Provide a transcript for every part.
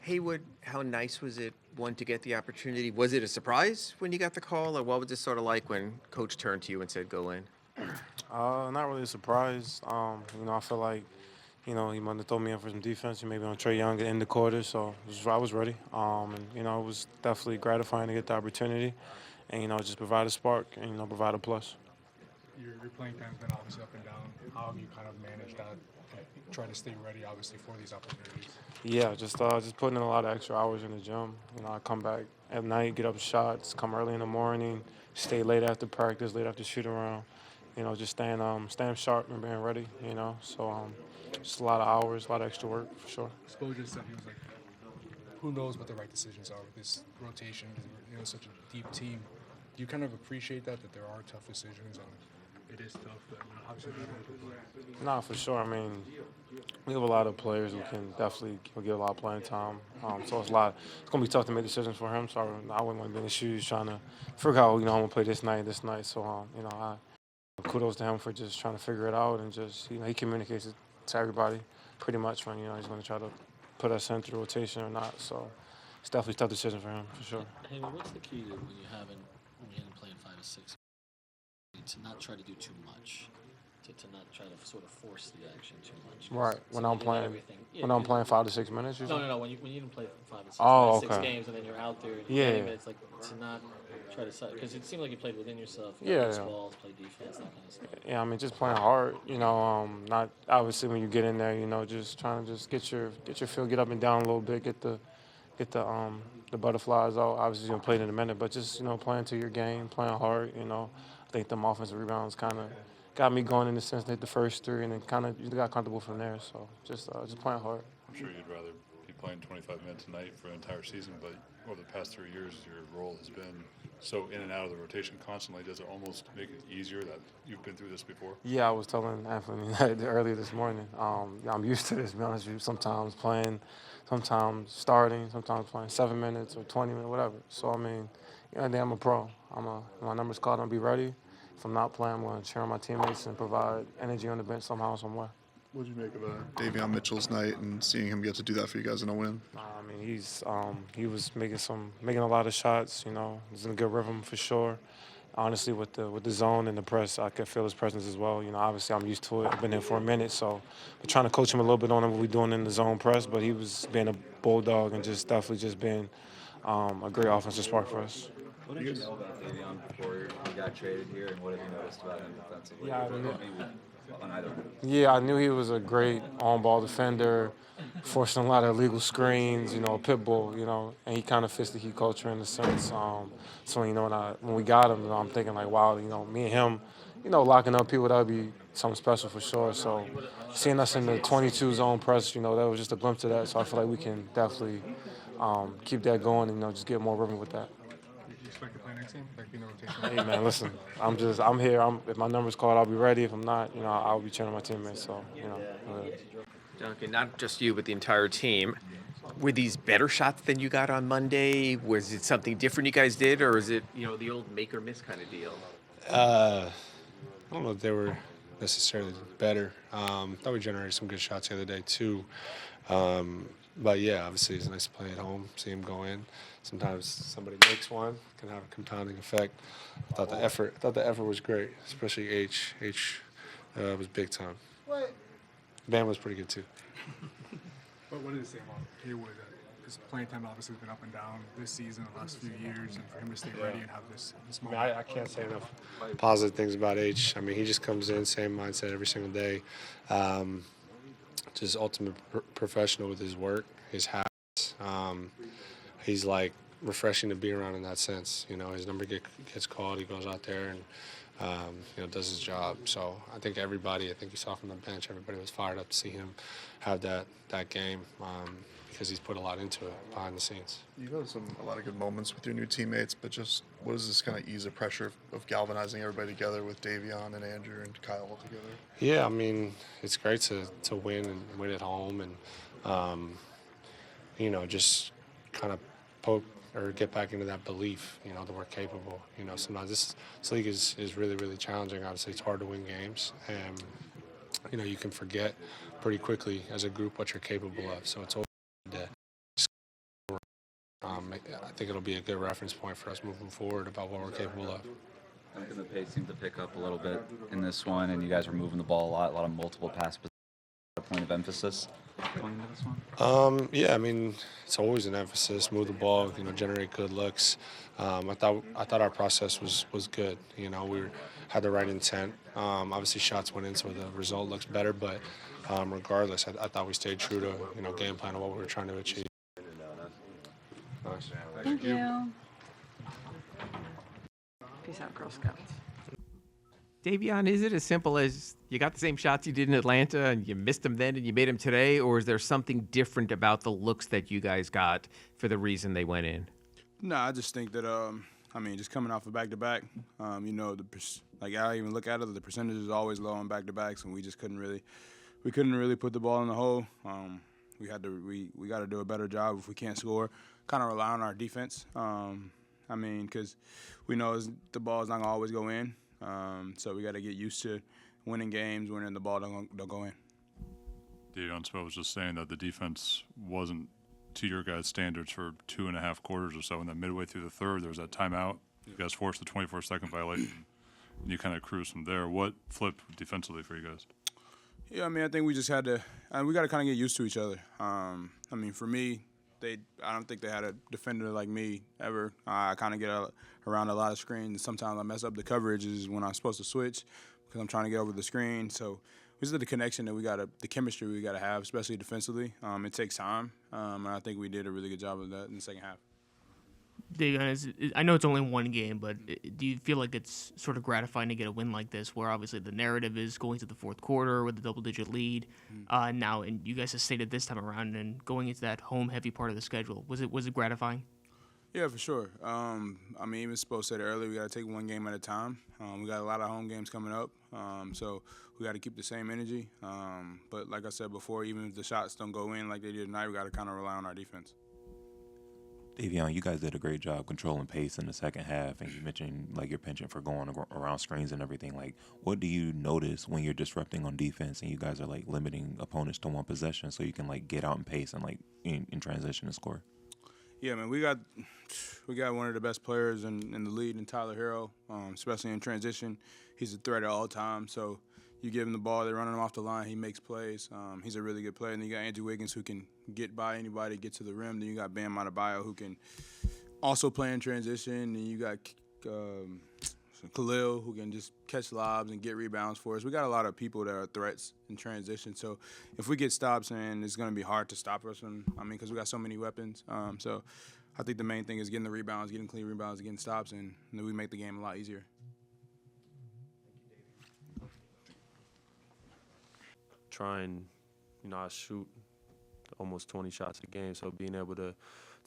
Haywood, how nice was it, one, to get the opportunity? Was it a surprise when you got the call, or what was it sort of like when Coach turned to you and said, go in? Not really a surprise. I feel like, he might have thrown me in for some defense and maybe on Trey Young in the quarter, so I was ready. It was definitely gratifying to get the opportunity and, just provide a spark and, provide a plus. Your playing time's been obviously up and down. How have you kind of managed that? Try to stay ready, obviously, for these opportunities. Yeah, just putting in a lot of extra hours in the gym. I come back at night, get up shots, come early in the morning, stay late after practice, late after shoot around. Just staying sharp and being ready. So just a lot of hours, a lot of extra work for sure. Spoelstra said he was like, who knows what the right decisions are with this rotation? Because we're such a deep team. Do you kind of appreciate that there are tough decisions and it is tough? But obviously, No, for sure. We have a lot of players who can definitely get a lot of playing time. So it's going to be tough to make decisions for him. So I wouldn't want to be in his shoes trying to figure out, I'm going to play this night. So, kudos to him for just trying to figure it out and just, he communicates it to everybody pretty much when, he's going to try to put us into the rotation or not. So it's definitely a tough decision for him, for sure. Hey, what's the key to when you haven't played 5 or 6? To not try to do too much, to not try to sort of force the action too much. Right. When I'm playing 5 to 6 minutes. No. When you didn't play 5 to 6, okay. 6 games, and then you're out there. Yeah. Game, it's like to not try to, because it seemed like you played within yourself. Balls, play defense, that kind of stuff. Yeah, just playing hard. Not obviously when you get in there, just trying to just get your feel, get up and down a little bit, get the butterflies out. Obviously, play it in a minute, but just playing to your game, playing hard. I think them offensive rebounds kind of got me going in the sense that hit the first 3 and then kind of got comfortable from there. So just playing hard. I'm sure you'd rather be playing 25 minutes a night for an entire season, but over the past 3 years, your role has been so in and out of the rotation constantly. Does it almost make it easier that you've been through this before? Yeah, I was telling Anthony that earlier this morning. I'm used to this, to be honest with you. Sometimes playing, sometimes starting, sometimes playing 7 minutes or 20 minutes, whatever. So, I'm a pro. My number's called, I'll be ready. If I'm not playing, I'm going to cheer on my teammates and provide energy on the bench somehow, somewhere. What did you make of Davion Mitchell's night and seeing him get to do that for you guys in a win? He was making a lot of shots. He's in a good rhythm for sure. Honestly, with the zone and the press, I could feel his presence as well. Obviously I'm used to it. I've been here for a minute, so we're trying to coach him a little bit on what we're doing in the zone press. But he was being a bulldog and definitely being a great offensive spark for us. What did you know about Davion before he got traded here, and what have you noticed about him defensively? I knew he was a great on-ball defender, forcing a lot of illegal screens, a pit bull, and he kind of fits the Heat culture in a sense. So, when we got him, I'm thinking like, wow, me and him, locking up people, that would be something special for sure. So seeing us in the 22 zone press, that was just a glimpse of that. So I feel like we can definitely keep that going and, just get more rhythm with that. Do you expect to play next game? Like being a rotation? Hey man, listen, I'm here. If my number's called, I'll be ready. If I'm not, I'll be cheering my teammates. So, Duncan, not just you, but the entire team. Were these better shots than you got on Monday? Was it something different you guys did, or is it, the old make or miss kind of deal? I don't know if they were necessarily better. Thought we generated some good shots the other day too. But yeah, obviously it's nice to play at home, see him go in. Sometimes somebody makes one, can have a compounding effect. I thought the effort was great, especially H. Was big time. Bam was pretty good too. But what did it say about Haywood? His playing time obviously has been up and down this season, the last few years, and for him to stay ready and have this moment. I can't say enough positive things about H. He just comes in, same mindset every single day. Just ultimate professional with his work, his habits. He's like refreshing to be around in that sense. His number gets called, he goes out there and does his job. So I think you saw from the bench, everybody was fired up to see him have that game because he's put a lot into it behind the scenes. You've had a lot of good moments with your new teammates, but just what does this kind of ease the pressure of galvanizing everybody together with Davion and Andrew and Kyle all together? Yeah, it's great to win and win at home and, just kind of poke or get back into that belief, that we're capable. Sometimes this league is really, really challenging. Obviously, it's hard to win games. And, you can forget pretty quickly as a group what you're capable of. So it's I think it'll be a good reference point for us moving forward about what we're capable of. Duncan, the pace seemed to pick up a little bit in this one, and you guys were moving the ball a lot of multiple pass point of emphasis going into this one. Yeah, I mean, it's always an emphasis. Move the ball, generate good looks. I thought our process was good. We had the right intent. Obviously, shots went in, so the result looks better. But regardless, I thought we stayed true to game plan of what we were trying to achieve. Nice. Thank you. Peace out, Girl Scouts. Davion, is it as simple as you got the same shots you did in Atlanta and you missed them then and you made them today, or is there something different about the looks that you guys got for the reason they went in? No, I just think that just coming off a back-to-back, I even look at it, the percentage is always low on back-to-backs, and we just couldn't really put the ball in the hole. We got to do a better job if we can't score. Kind of rely on our defense. Because we know the ball is not gonna always go in. So we got to get used to winning games when the ball don't go in. Davion was just saying that the defense wasn't to your guys' standards for 2.5 quarters or so, and then midway through the third, there was that timeout. You guys forced the 24-second violation, and you kind of cruised from there. What flipped defensively for you guys? Yeah, I think we just had to we got to kind of get used to each other. For me, I don't think they had a defender like me ever. I kind of get around a lot of screens. Sometimes I mess up the coverages when I'm supposed to switch because I'm trying to get over the screen. So this is the connection that the chemistry we got to have, especially defensively. It takes time, and I think we did a really good job of that in the second half. Davion, I know it's only one game, but do you feel like it's sort of gratifying to get a win like this, where obviously the narrative is going to the fourth quarter with a double-digit lead now, and you guys have stated this time around, and going into that home-heavy part of the schedule, was it gratifying? Yeah, for sure. Even Spo said it earlier, we got to take one game at a time. We got a lot of home games coming up, so we got to keep the same energy. But like I said before, even if the shots don't go in like they did tonight, we got to kind of rely on our defense. Davion, you guys did a great job controlling pace in the second half, and you mentioned your penchant for going around screens and everything. What do you notice when you're disrupting on defense and you guys are limiting opponents to one possession so you can get out and pace and in transition and score? Yeah, man, we got one of the best players in the league in Tyler Herro, especially in transition. He's a threat at all times. So you give him the ball, they're running him off the line, he makes plays. He's a really good player. And then you got Andrew Wiggins, who can get by anybody, get to the rim. Then you got Bam Adebayo, who can also play in transition. And you got Khalil, who can just catch lobs and get rebounds for us. We got a lot of people that are threats in transition. So if we get stops, and it's going to be hard to stop us, because we got so many weapons. So I think the main thing is getting the rebounds, getting clean rebounds, getting stops, and then we make the game a lot easier. Try and, I shoot almost 20 shots a game, so being able to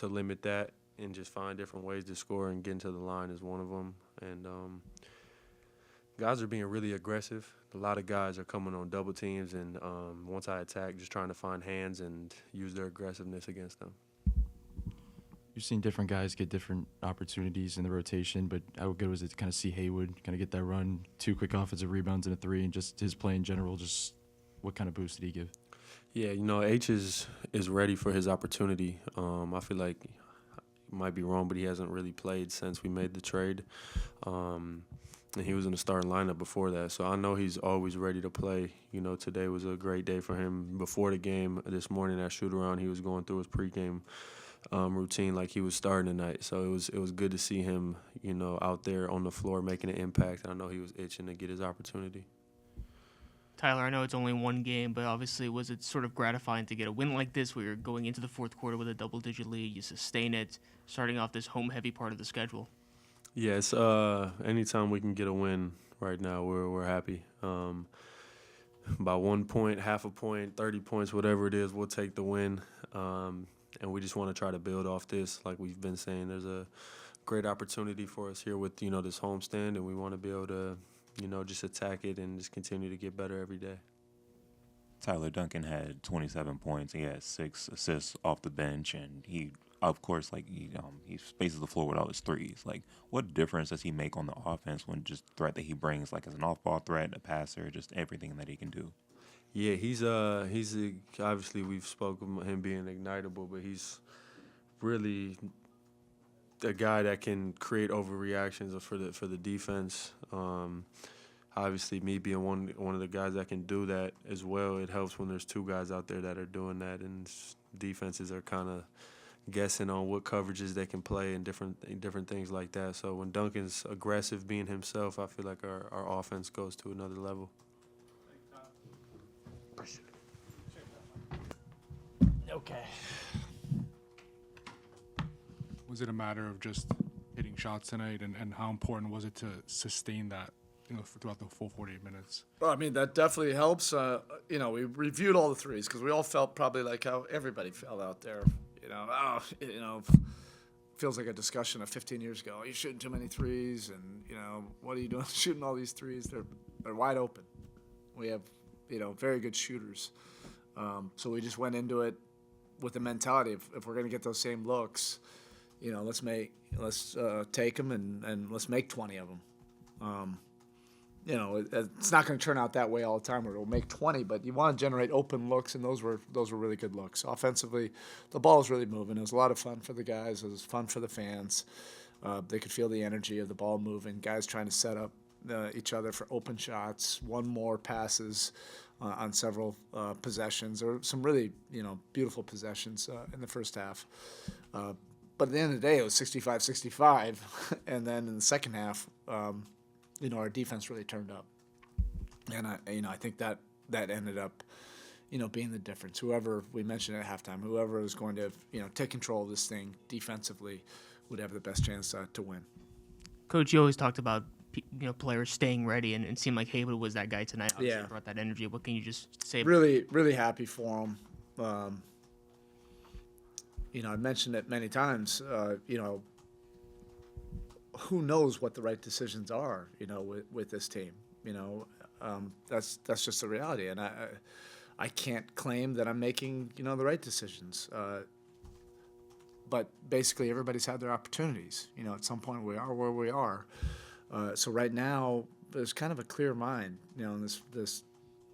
limit that and just find different ways to score and get into the line is one of them. And guys are being really aggressive. A lot of guys are coming on double teams, and once I attack, just trying to find hands and use their aggressiveness against them. You've seen different guys get different opportunities in the rotation, but how good was it to kind of see Haywood kind of get that run, 2 quick offensive rebounds and a 3, and just his play in general, just what kind of boost did he give? Yeah, H is ready for his opportunity. I feel like he might be wrong, but he hasn't really played since we made the trade. And he was in the starting lineup before that, so I know he's always ready to play. Today was a great day for him. Before the game this morning at shoot-around, he was going through his pregame routine like he was starting tonight. So it was good to see him, out there on the floor making an impact. And I know he was itching to get his opportunity. Tyler, I know it's only one game, but obviously was it sort of gratifying to get a win like this where you're going into the fourth quarter with a double-digit lead, you sustain it, starting off this home-heavy part of the schedule? Yes, anytime we can get a win right now, we're happy. By 1 point, half a point, 30 points, whatever it is, we'll take the win. And we just want to try to build off this. Like we've been saying, there's a great opportunity for us here with, this homestand, and we want to be able to, just attack it and just continue to get better every day. Tyler, Duncan had 27 points. He had 6 assists off the bench, and he, of course, he spaces the floor with all his threes. What difference does he make on the offense when just threat that he brings, as an off-ball threat, a passer, just everything that he can do? Yeah, he's obviously we've spoken about him being ignitable, but he's really a guy that can create overreactions for the defense. Obviously, me being one of the guys that can do that as well, it helps when there's two guys out there that are doing that, and defenses are kind of guessing on what coverages they can play and different things like that. So when Duncan's aggressive being himself, I feel like our offense goes to another level. Okay. Was it a matter of just hitting shots tonight, and how important was it to sustain that, throughout the full 48 minutes? Well, I mean, that definitely helps. We reviewed all the threes because we all felt probably like how everybody felt out there. Feels like a discussion of 15 years ago. You're shooting too many threes, and, what are you doing shooting all these threes? They're wide open. We have, very good shooters. So we just went into it with the mentality of, if we're going to get those same looks, let's take them and let's make 20 of them. It's not going to turn out that way all the time, or it'll make 20, but you want to generate open looks, and those were really good looks. Offensively, the ball was really moving. It was a lot of fun for the guys. It was fun for the fans. They could feel the energy of the ball moving, guys trying to set up each other for open shots, one more passes on several possessions. There were some really, beautiful possessions in the first half. But at the end of the day, it was 65-65, and then in the second half, our defense really turned up, and I think that ended up, being the difference. Whoever we mentioned at halftime, whoever is going to, take control of this thing defensively, would have the best chance to win. Coach, you always talked about players staying ready, and it seemed like Haywood was that guy tonight. Obviously, brought that energy. What can you just say? Really, really happy for him. I mentioned it many times. Who knows what the right decisions are, with this team. That's just the reality, and I can't claim that I'm making, the right decisions. But basically, everybody's had their opportunities. At some point, we are where we are. So right now, there's kind of a clear mind, in this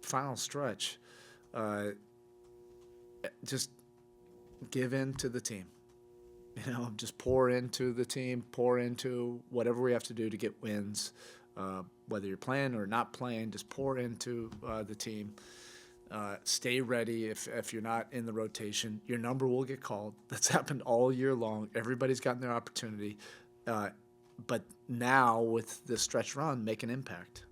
final stretch. Just give in to the team. Just pour into the team, pour into whatever we have to do to get wins. Whether you're playing or not playing, just pour into the team. Stay ready if you're not in the rotation. Your number will get called. That's happened all year long. Everybody's gotten their opportunity. But now with this stretch run, make an impact.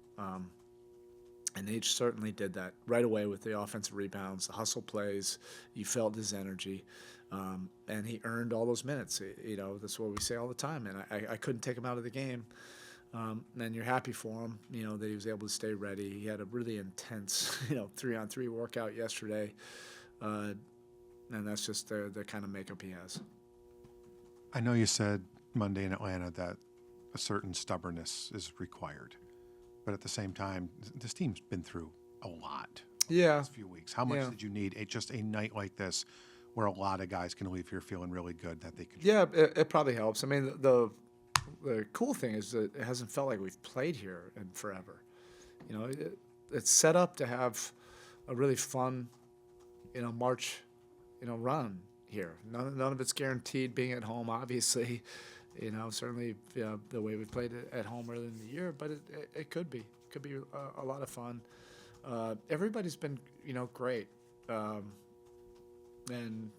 And he certainly did that right away with the offensive rebounds, the hustle plays. You felt his energy. And he earned all those minutes. That's what we say all the time. And I couldn't take him out of the game. And you're happy for him, that he was able to stay ready. He had a really intense, 3-on-3 workout yesterday. And that's just the kind of makeup he has. I know you said Monday in Atlanta that a certain stubbornness is required. But at the same time, this team's been through a lot the last few weeks. How much did you need just a night like this where a lot of guys can leave here feeling really good that they could? Yeah, it probably helps. I mean, the cool thing is that it hasn't felt like we've played here in forever. It's set up to have a really fun, March, run here. None of it's guaranteed being at home, obviously. Certainly the way we played it at home earlier in the year, but it could be. It could be a lot of fun. Everybody's been, great. And,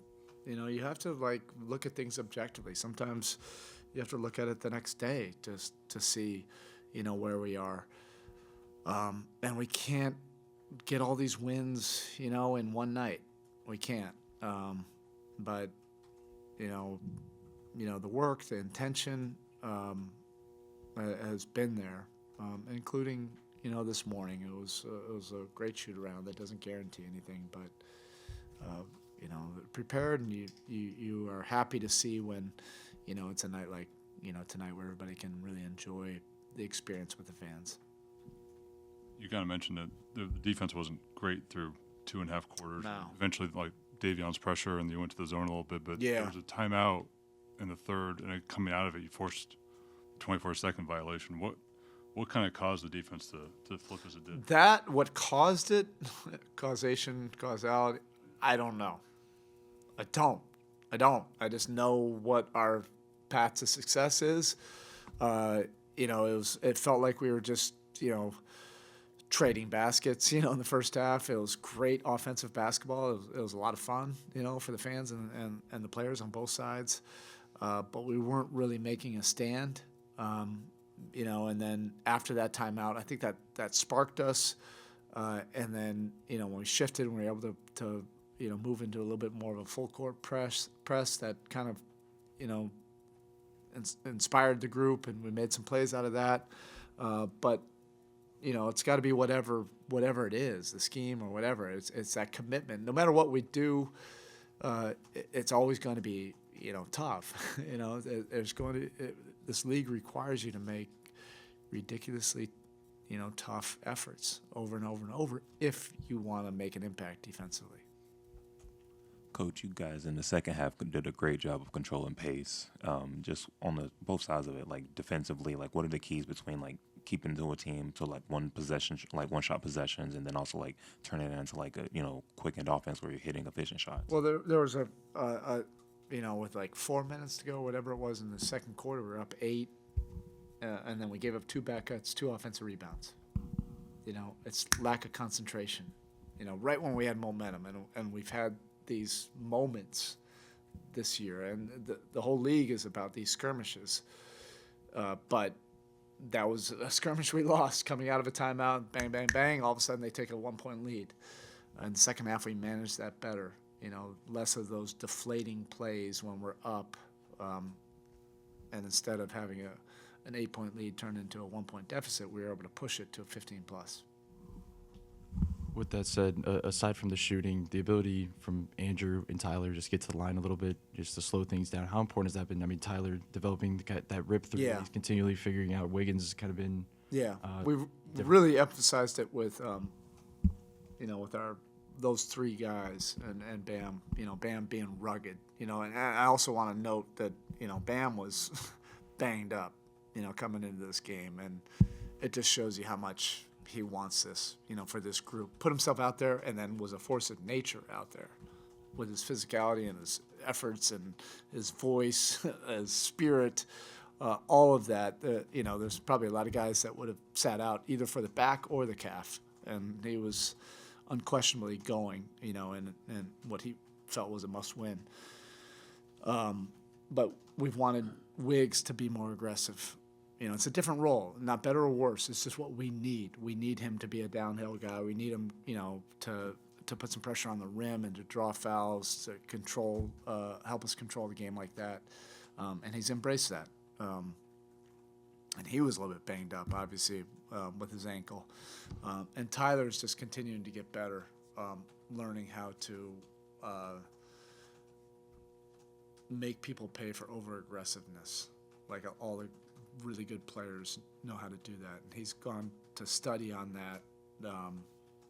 you have to, look at things objectively. Sometimes you have to look at it the next day to see, where we are. And we can't get all these wins, in one night. We can't. But, the work, the intention has been there, including, this morning. It was a great shoot around. That doesn't guarantee anything, but prepared, and you are happy to see when, it's a night like, tonight where everybody can really enjoy the experience with the fans. You kind of mentioned that the defense wasn't great through 2.5 quarters. No. Eventually, Davion's pressure, and you went to the zone a little bit, but Yeah. there was a timeout in the third, and coming out of it, you forced a 24-second violation. What kind of caused the defense to flip as it did? What caused it, causality, I don't know. I don't. I don't. I just know what our path to success is. It felt like we were just, trading baskets, in the first half. It was great offensive basketball. It was a lot of fun, for the fans and the players on both sides. But we weren't really making a stand. And then after that timeout, I think that sparked us. And then, when we shifted and we were able to move into a little bit more of a full court press that kind of, inspired the group, and we made some plays out of that. But it's got to be whatever it is, the scheme or whatever. It's that commitment. No matter what we do, it's always going to be tough. This league requires you to make ridiculously tough efforts over and over and over if you want to make an impact defensively. Coach, you guys in the second half did a great job of controlling pace. Just on both sides of it, like defensively, like what are the keys between like keeping to a team to like one shot possessions, and then also like turning it into like a quickened offense where you're hitting efficient shots? Well, there was a with like 4 minutes to go, whatever it was in the second quarter, we were up 8, and then we gave up 2 back cuts, 2 offensive rebounds. It's lack of concentration. Right when we had momentum, and we've had these moments this year, and the whole league is about these skirmishes. But that was a skirmish we lost coming out of a timeout, bang, bang, bang. All of a sudden they take a 1-point lead. In the second half, we managed that better. Less of those deflating plays when we're up. And instead of having an 8-point lead turn into a 1-point deficit, we were able to push it to a 15-plus. With that said, aside from the shooting, the ability from Andrew and Tyler just get to the line a little bit, just to slow things down. How important has that been? I mean, Tyler developing that rip through, he's continually figuring out. Wiggins has kind of been we've really emphasized it with with those 3 guys and Bam. Bam being rugged. And I also want to note that Bam was banged up, coming into this game, and it just shows you how much he wants this, for this group. Put himself out there, and then was a force of nature out there with his physicality and his efforts and his voice, his spirit, all of that. There's probably a lot of guys that would have sat out either for the back or the calf, and he was unquestionably going, and what he felt was a must-win. But we've wanted Wiggs to be more aggressive. It's a different role, not better or worse. It's just what we need. We need him to be a downhill guy. We need him, to put some pressure on the rim and to draw fouls, to control, help us control the game like that. And he's embraced that. And he was a little bit banged up, obviously, with his ankle. And Tyler's just continuing to get better, learning how to make people pay for over-aggressiveness, like all the really good players know how to do that. And he's gone to study on that,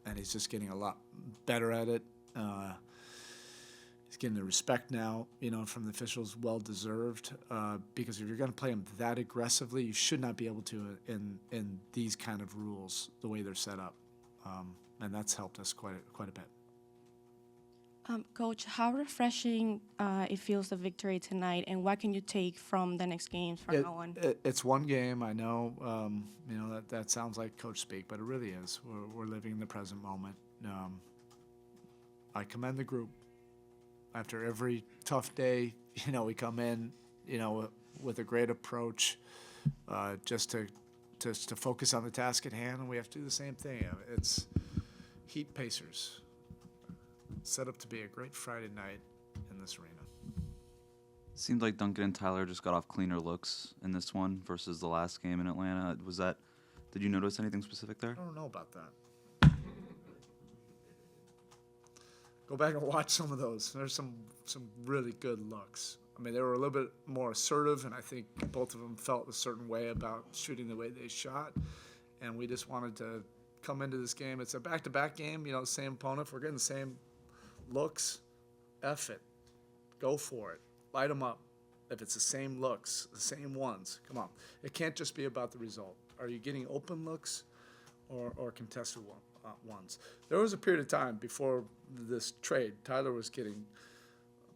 and he's just getting a lot better at it. He's getting the respect now, from the officials, well-deserved, because if you're going to play him that aggressively, you should not be able to in these kind of rules, the way they're set up. And that's helped us quite a bit. Coach, how refreshing it feels the victory tonight, and what can you take from the next games from now on? It's one game, I know. That sounds like coach speak, but it really is. We're living in the present moment. I commend the group. After every tough day, we come in, with a great approach, just to focus on the task at hand, and we have to do the same thing. It's Heat Pacers. Set up to be a great Friday night in this arena. Seemed like Duncan and Tyler just got off cleaner looks in this one versus the last game in Atlanta. Did you notice anything specific there? I don't know about that. Go back and watch some of those. There's some really good looks. I mean, they were a little bit more assertive, and I think both of them felt a certain way about shooting the way they shot. And we just wanted to come into this game. It's a back-to-back game, same opponent. If we're getting the same looks, F it. Go for it. Light them up. If it's the same looks, the same ones, come on. It can't just be about the result. Are you getting open looks or contested ones? There was a period of time before this trade, Tyler was getting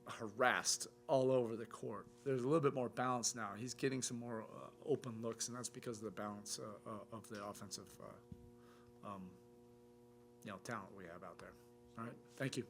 harassed all over the court. There's a little bit more balance now. He's getting some more open looks, and that's because of the balance of the offensive talent we have out there. All right, thank you.